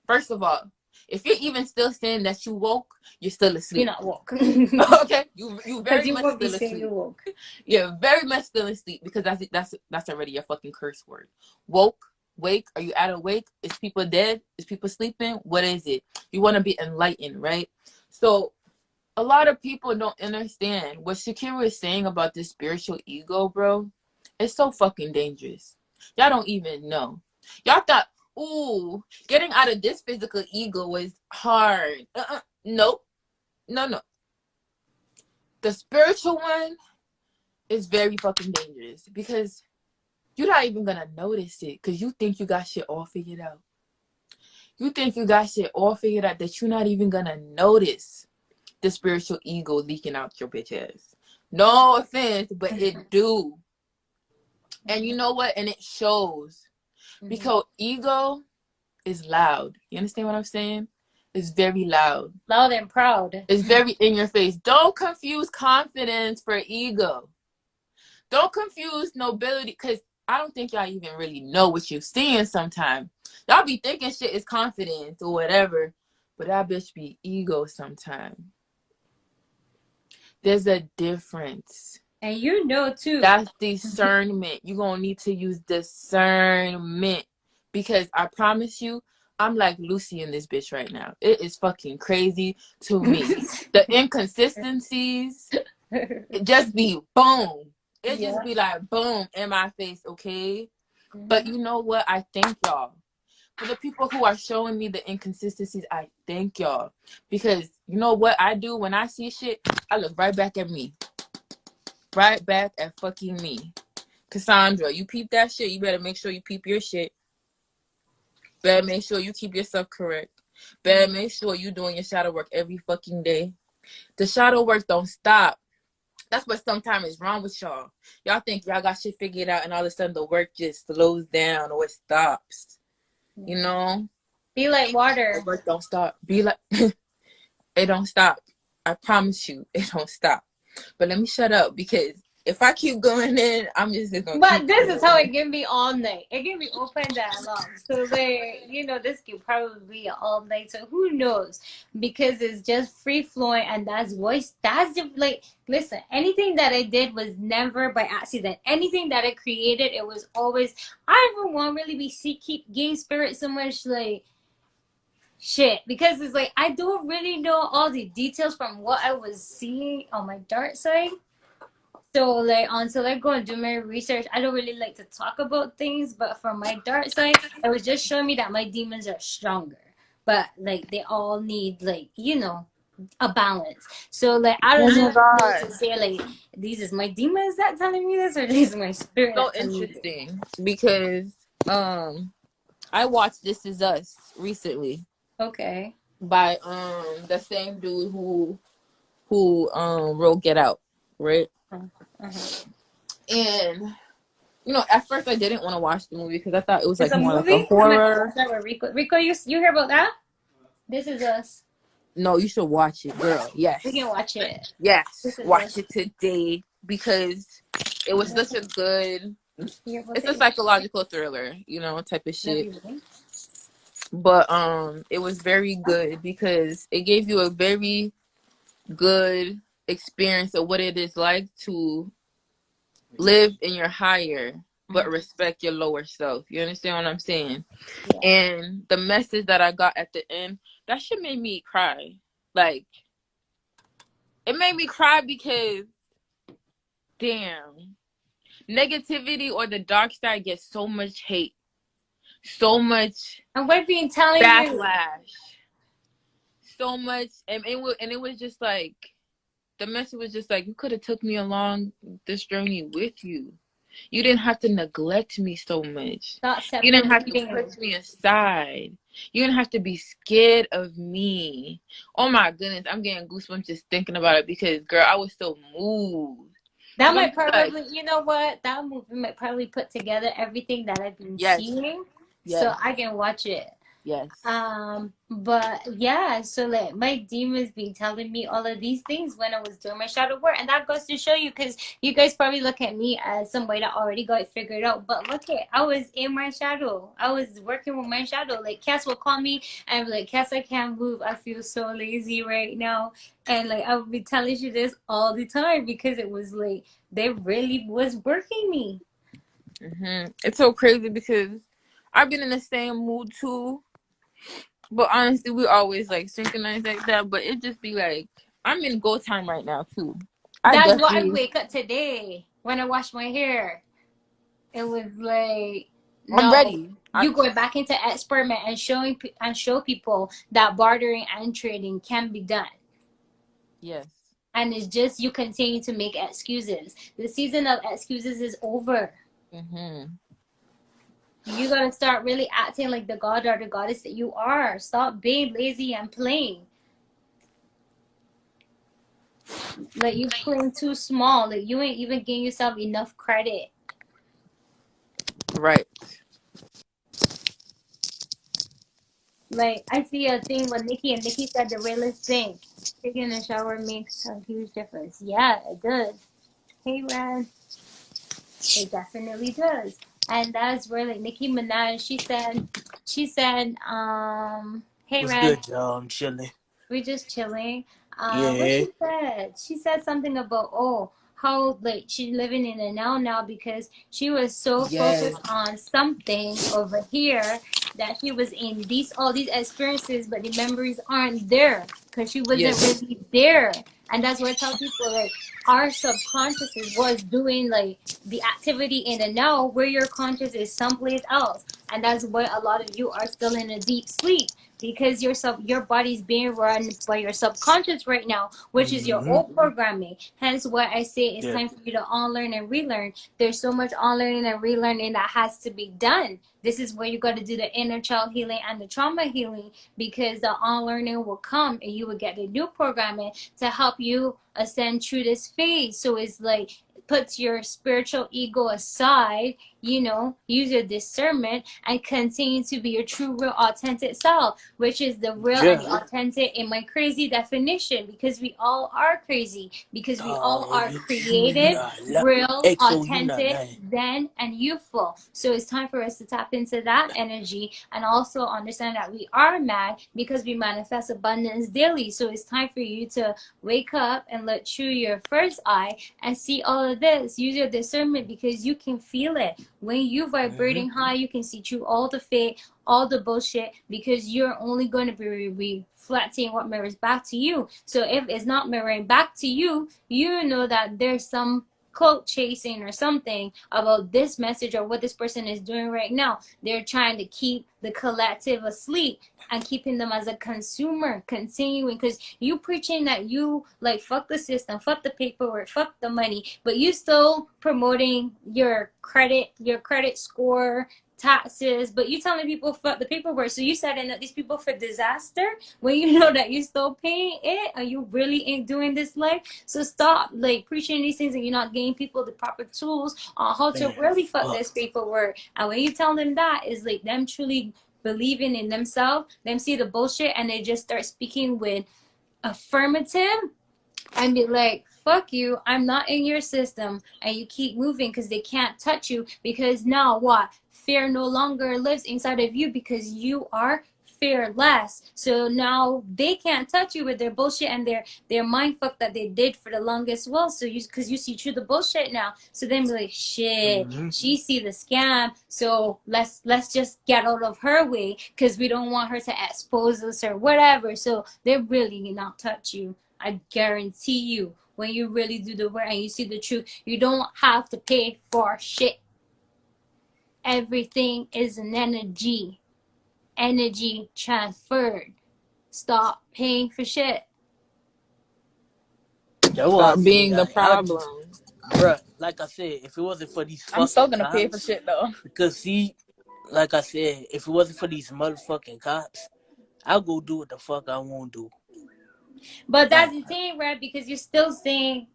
First of all, if you're even still saying that you woke, you're still you're asleep. not woke. Okay, you Because very you much won't be still saying you asleep. woke. You're very much still asleep because that's already a fucking curse word. Woke, wake. Are you out awake? Is people dead? Is people sleeping? What is it? You want to be enlightened, right? So a lot of people don't understand what Shakira is saying about this spiritual ego, bro. It's so fucking dangerous. Y'all don't even know. Y'all thought, ooh, getting out of this physical ego was hard. Nope. No. The spiritual one is very fucking dangerous because you're not even gonna notice it because you think you got shit all figured out. You think you got shit all figured out that you're not even gonna notice the spiritual ego leaking out your bitch ass. No offense, but it do. And you know what? And it shows. Because ego is loud. You understand what I'm saying? It's very loud. Loud and proud. It's very in your face. Don't confuse confidence for ego. Don't confuse nobility, because I don't think y'all even really know what you're seeing sometimes. Y'all be thinking shit is confidence or whatever, but that bitch be ego sometimes. There's a difference. And you know too. That's discernment. You're going to need to use discernment. Because I promise you, I'm like Lucy in this bitch right now. It is fucking crazy to me. The inconsistencies, it just be boom. It just Yeah. be like boom in my face, okay? But you know what? I thank y'all. For the people who are showing me the inconsistencies, I thank y'all. Because you know what I do when I see shit? I look right back at me. Right back at fucking me. Cassandra, you peep that shit. You better make sure you peep your shit. Better make sure you keep yourself correct. Better make sure you doing your shadow work every fucking day. The shadow work don't stop. That's what sometimes is wrong with y'all. Y'all think y'all got shit figured out and all of a sudden the work just slows down or it stops. You know? Be like The water. work don't stop. Be like, it don't stop. I promise you, it don't stop. But let me shut up because if I keep going in, I'm just gonna But keep this is how going. it can be all night. It can be open dialogue. So like, this could probably be all night. So who knows? Because it's just free flowing and that's voice. That's the like listen, anything that I did was never by accident. Anything that I created, it was always I don't want really be see keep getting spirit so much like shit. Because it's like I don't really know all the details from what I was seeing on my dark side. So like until I go and do my research, I don't really like to talk about things. But from my dark side, it was just showing me that my demons are stronger. But like they all need like a balance. So like I Oh don't my know god. to say like these is my demons that telling me this or these is my spirit So that telling me this. interesting because I watched This Is Us recently Okay. by the same dude who wrote Get Out, right? Uh-huh. And at first I didn't want to watch the movie because I thought it was It's like a more like a movie. I'm gonna watch horror. that with Rico. Rico, you hear about that? This is us. No, you should watch it, girl. We can Yes. watch it. This Yes. is Watch us. it today because it was such a good, You hear about it's a it? psychological thriller, type of Love shit. you, buddy. But it was very good because it gave you a very good experience of what it is like to live in your higher but respect your lower self. You understand what I'm saying? Yeah. And the message that I got at the end, that shit made me cry. Like, it made me cry because damn, negativity or the dark side gets so much hate, so much And we've been telling you. backlash, so much, and it was just like the message was just like, you could have took me along this journey with you. You didn't have to neglect me so much. Stop You didn't have to separating. push me aside. You're gonna have to be scared of me. Oh my goodness, I'm getting goosebumps just thinking about it because, girl, I was so moved. That Cause I'm might just like, probably, you know what? That movie might probably put together everything that I've been yes, seeing, so yes, I can watch it. yes. But yeah, so like my demons be telling me all of these things when I was doing my shadow work, and that goes to show you, because you guys probably look at me as somebody that already got it figured out. But look at, I was in my shadow. I was working with my shadow. Like Cass will call me and be like, Cass, I can't move. I feel so lazy right now. And like I would be telling you this all the time because it was like they really was working me. It's so crazy because I've been in the same mood too. But honestly, we always like synchronize like that. But it just be like, I'm in go time right now too. I That's what I definitely, wake up today when I wash my hair. It was like, I'm no, ready. you going back into experiment and show people that bartering and trading can be done. Yes. And it's just you continue to make excuses. The season of excuses is over. Mm-hmm. You gotta start really acting like the god or the goddess that you are. Stop being lazy and playing. Like you playing too small. Like you ain't even giving yourself enough credit. Right. Like I see a thing with Nikki, and Nikki said the realest thing. Taking a shower makes a huge difference. Yeah, it does. Hey, Rad. It definitely does. And that's where like Nicki Minaj, hey What's Rad, good, y'all? I'm chilling. we're just chilling. What Yeah. she said? She said something about, oh, how like she's living in the now because she was so Yes. focused on something over here that she was in these all these experiences, but the memories aren't there because she wasn't Yes. really there. And that's what I tell people, like our subconscious is what's doing like the activity in the now, where your conscious is someplace else. And that's why a lot of you are still in a deep sleep, because your body's being run by your subconscious right now, which is your Mm-hmm. old programming. Hence why I say it's Yeah. time for you to unlearn and relearn. There's so much unlearning and relearning that has to be done. This is where you got to do the inner child healing and the trauma healing, because the unlearning will come and you will get the new programming to help you ascend through this phase. So it's like puts your spiritual ego aside, use your discernment and continue to be your true, real, authentic self, which is the real and Yeah. the authentic in my crazy definition, because we all are crazy, because we all are creative, real, XO authentic, Yuna. zen, and youthful. So it's time for us to tap into that energy and also understand that we are mad because we manifest abundance daily. So it's time for you to wake up and look through your first eye and see all of this. Use your discernment because you can feel it. When you Mm-hmm. vibrating high, you can see through all the fake, all the bullshit, because you're only going to be reflecting what mirrors back to you. So if it's not mirroring back to you, you know that there's some clout chasing or something about this message or what this person is doing right now. They're trying to keep the collective asleep and keeping them as a consumer, continuing, because you preaching that you like fuck the system, fuck the paperwork, fuck the money, but you still promoting your credit score, taxes, but you telling people fuck the paperwork. So you setting up these people for disaster when you know that you still paying it. Are you really ain't doing this life? So stop like preaching these things and you're not giving people the proper tools on how to Man, really fuck fuck. this paperwork. And when you tell them that, is like them truly believing in themselves, them see the bullshit and they just start speaking with affirmative and be like, fuck you, I'm not in your system. And you keep moving because they can't touch you, because now what? Fear no longer lives inside of you because you are fearless. So now they can't touch you with their bullshit and their mind fuck that they did for the longest. Well, so you, because you see through the bullshit now, so then be like, shit, Mm-hmm. she see the scam, so let's just get out of her way because we don't want her to expose us or whatever. So they really not touch you. I guarantee you, when you really do the work and you see the truth, you don't have to pay for shit. Everything is an energy transferred. Stop paying for shit. That's why I Stop say, being the I'll just, problem. bruh, like I said, if it wasn't for these I'm still fucking gonna pay for cops, shit though. because see, like I said, if it wasn't for these motherfucking cops, I'll go do what the fuck I want to do. But that's Like, the thing, right? Because you're still saying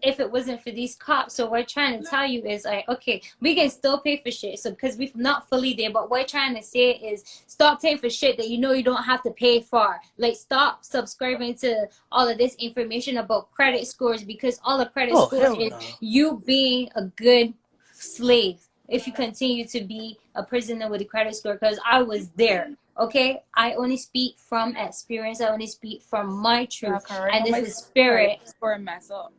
if it wasn't for these cops. So what we're trying to tell you is like, okay, we can still pay for shit. So because we're not fully there, but what we're trying to say is stop paying for shit that you know you don't have to pay for. Like stop subscribing to all of this information about credit scores because all the credit oh score hell is no. you being a good slave if you continue to be a prisoner with a credit score because I was there. Okay, I only speak from experience. I only speak from my Yeah, truth, correct. and On this my is credit spirit. score mess up.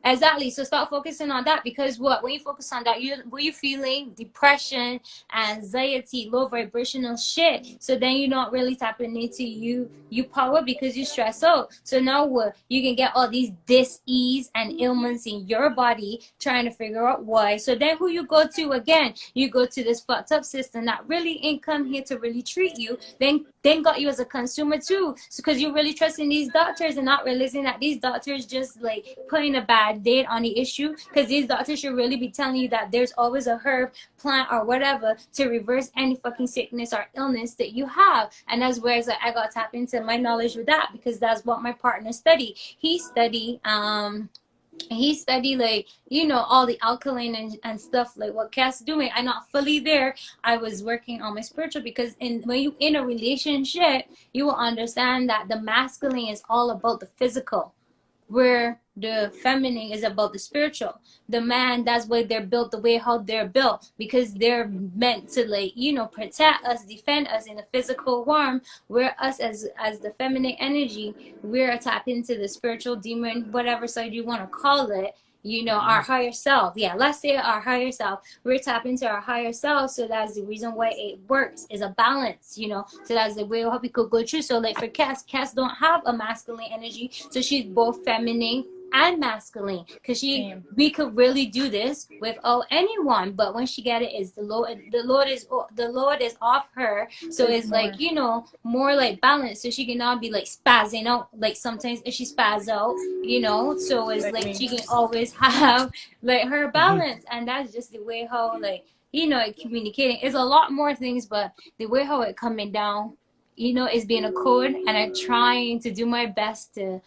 Exactly. So start focusing on that because what when you focus on that, you were you feeling depression, anxiety, low vibrational shit. So then you're not really tapping into you power because you stress out. So now what you can get all these dis-ease and ailments in your body trying to figure out why. So then who you go to again? You go to this fucked up system that really ain't come here to really treat you. Then got you as a consumer too. So because you're really trusting these doctors and not realizing that these doctors just like putting a bad date on the issue because these doctors should really be telling you that there's always a herb, plant, or whatever to reverse any fucking sickness or illness that you have. And that's where it's like I got to tap into my knowledge with that because that's what my partner studied. He studied like all the alkaline and stuff like what Cass doing. I'm not fully there. I was working on my spiritual because when you in a relationship you will understand that the masculine is all about the physical where the feminine is about the spiritual. The man, that's why they're built the way how they're built because they're meant to like protect us, defend us in the physical form. Where us as the feminine energy, we're tapped into the spiritual demon, whatever side you want to call it. Our higher self. Yeah, let's say our higher self. We're tapped into our higher self, so that's the reason why it works. Is a balance. So that's the way how we could go through. So like for Cass don't have a masculine energy, so she's both feminine and masculine because Same. we could really do this without anyone, but when she get it is the Lord is off her, so It's it's like more more like balance, so she can not be like spazzing out like sometimes if she spaz out, so it's like like me. she can always have like her balance, and that's just the way how like it communicating is a lot more things, but the way how it coming down is being a code, and I'm trying to do my best to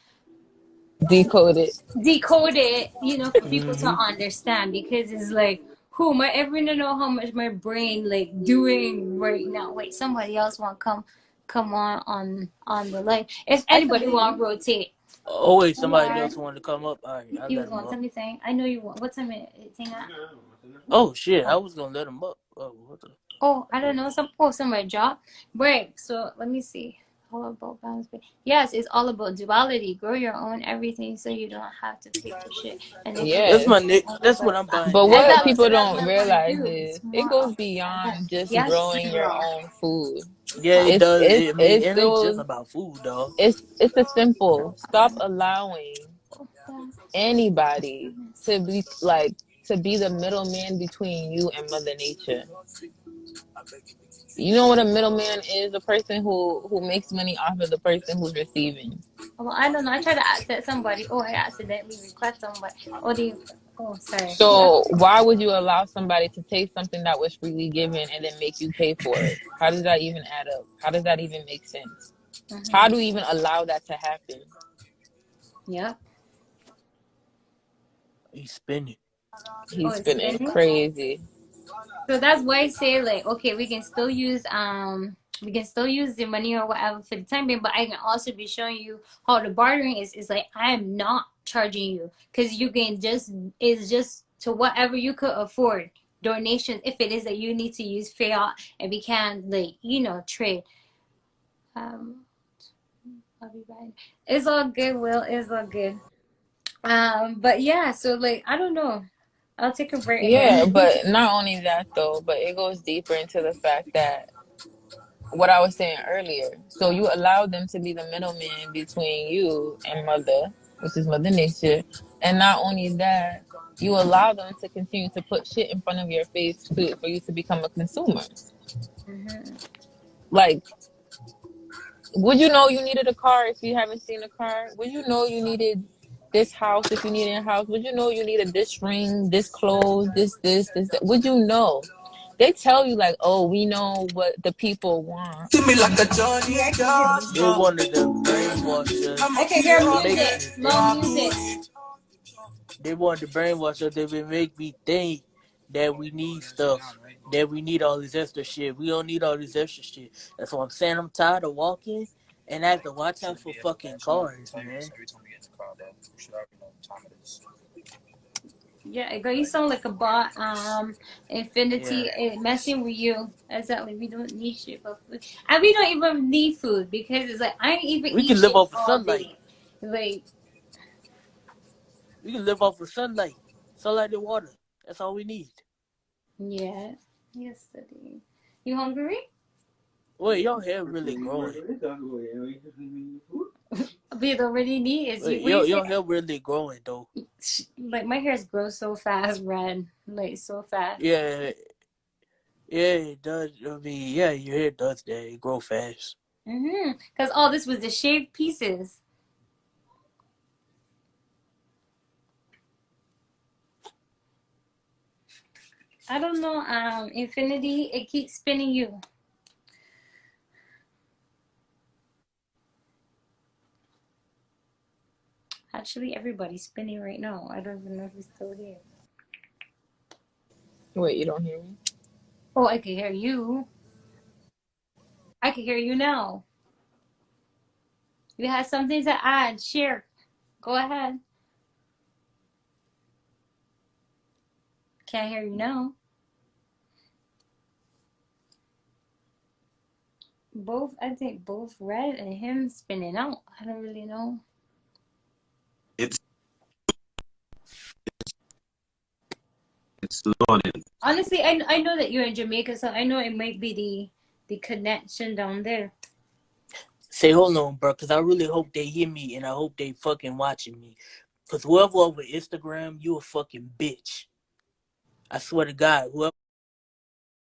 Decode it. decode it, for people to Mm-hmm. understand because it's like, who am I ever gonna know how much my brain like doing right now? Wait, somebody else want to come on the line. If I can anybody hear you. want to rotate, Oh wait, you somebody are. else wanted to come up. All right, I'll You let was him going to up. tell me thing. I know you want. What time it thing at? Oh shit, I Oh, was gonna let him up. Oh, what the? I don't know. Somebody dropped. Right. So let me see. All about balance. Yes, it's all about duality. Grow your own everything so you don't have to pay for shit. And if you That's Yes. my don't nick. own That's it, what I'm buying But next what exactly. time. So people that's don't what I want to realize do. is It's it more goes of beyond just yes, growing your girl. own food. Yeah, it It's does. it's I mean, it's it ain't just those about food, though. it's a simple stop allowing anybody to be like to be the middleman between you and Mother Nature. You know what a middleman is? A person who makes money off of the person who's receiving. Well, I don't know. I tried to accept somebody. Oh, I accidentally request somebody. Oh, the. Oh, sorry. So why would you allow somebody to take something that was freely given and then make you pay for it? How does that even add up? How does that even make sense? How Mm-hmm. do we even allow that to happen? Yeah. He's spinning. Oh, He's it's spinning spinning. crazy. So that's why I say like, okay, we can still use the money or whatever for the time being, but I can also be showing you how the bartering is like I am not charging you because you can just it's just to whatever you could afford donations if it is that you need to use fiat and we can like trade. Um, I'll be right. It's all good, Will. It's all good. But yeah, so like I don't know. I'll take a break Yeah, again. but not only that though, but it goes deeper into the fact that what I was saying earlier. So you allow them to be the middleman between you and mother, which is Mother Nature, and not only that, you allow them to continue to put shit in front of your face for you to become a consumer. Hmm. Like, would you know you needed a car if you haven't seen a car? Would you know you needed this house if you needed a house? Would you know you needed this ring, this clothes, this, that? Would you know? they tell you like, oh, we know what the people want. Yeah, I can hear They music. wanted to brainwash us I can hear to make music. Low music. they wanted to brainwash us. They would make me think that we need stuff, that we need all this extra shit. We don't need all this extra shit. That's what I'm saying. I'm tired of walking and I have to watch out for fucking cars, man. Yeah, girl, you sound like a bot. Yeah. Infinity, messing with you. Exactly. We don't need shit but food, and we don't even need food because it's like I ain't even We eat can live shit off of all sunlight. day. Like, We can live off of sunlight. Sunlight and water. That's all we need. yeah, yesterday. You hungry? Wait, your hair really growing. We don't really need is you. Wait, What you your say? hair really growing though. Like my hairs grow so fast, red, like so fast. Yeah, yeah, it does. I mean, yeah, your hair does that. It grow fast. Cause all this was the shaved pieces. I don't know. Infinity, it keeps spinning you. Actually, everybody's spinning right now. I don't even know if he's still here. Wait, you don't hear me? Oh, I can hear you. I can hear you now. You have something to add. Share. Go ahead. Can't hear you now. Both, I think both Red and him spinning out. I don't really know. It's loading. Honestly, I know that you're in Jamaica, so I know it might be the connection down there. Say, hold on, bro, because I really hope they hear me and I hope they fucking watching me. Because whoever over Instagram, you a fucking bitch. I swear to God, whoever